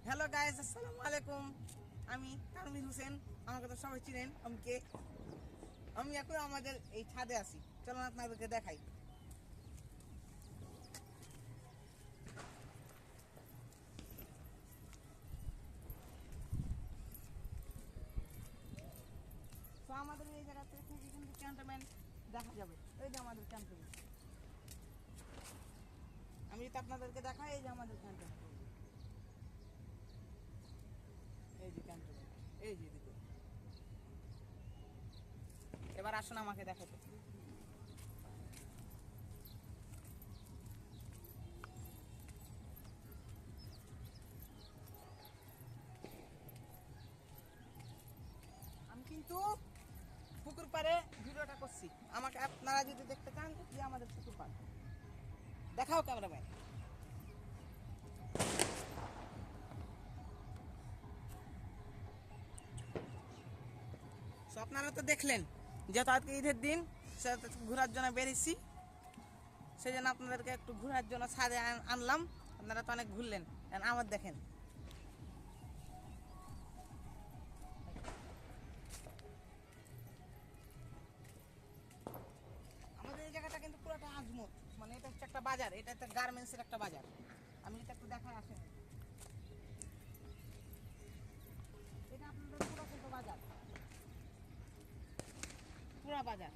Hello guys, আসসালামু আলাইকুম। আমি তানভীর হোসেন, আমাকে তো সবাই চিনেন। আমি এখন আমাদের এই ছাদে আছি, চলুন আপনাদেরকে দেখাই। তো আমাদের এই জায়গা থেকে কিন্তু ক্যান্টনমেন্ট দেখা যাবে। এই যে আমাদের ক্যান্টনমেন্ট, আমি যদি আপনাদেরকে দেখাই, এই যে আমাদের ক্যান্টনমেন্ট, এই যে ক্যান্টনমেন্ট, এই যে দিকে। এবার আসুন আমাকে দেখাতে। আমি কিন্তু পুকুর পাড়ে ভিডিওটা করছি। আমাকে আপনারা যদি দেখতে চান, যে আমাদের পুকুর পাড় দেখাও ক্যামেরাম্যান। তো আপনারা তো দেখলেন, যেহেতু আজকে ঈদের দিন, সেটা ঘোরার জন্য বেরিয়েছি, সেই জন্য আপনাদেরকে একটু ঘোরার জন্য ছাদে আনলাম। আপনারা তো অনেক ঘুরলেন, আমার দেখেন। আমাদের এই জায়গাটা কিন্তু পুরোটা আজমত, মানে এটা হচ্ছে একটা বাজার, এটা একটা গার্মেন্টসের একটা বাজার। আমি এটা একটু দেখায় আসেন, এটা আপনাদের পুরো কিন্তু বাজার, পুরো বাজার।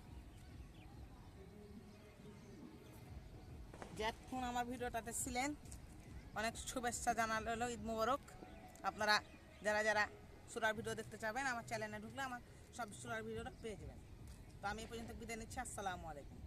যতক্ষণ আমার ভিডিওটাতে ছিলেন, অনেক শুভেচ্ছা জানালো হলো, ঈদ মুবারক। আপনারা যারা যারা সুরার ভিডিও দেখতে চাবেন, আমার চ্যানেলে ঢুকলে আমার সব সুরার ভিডিওটা পেয়ে যাবেন। তো আমি এই পর্যন্ত বিদায় নিচ্ছি। আসসালামু আলাইকুম।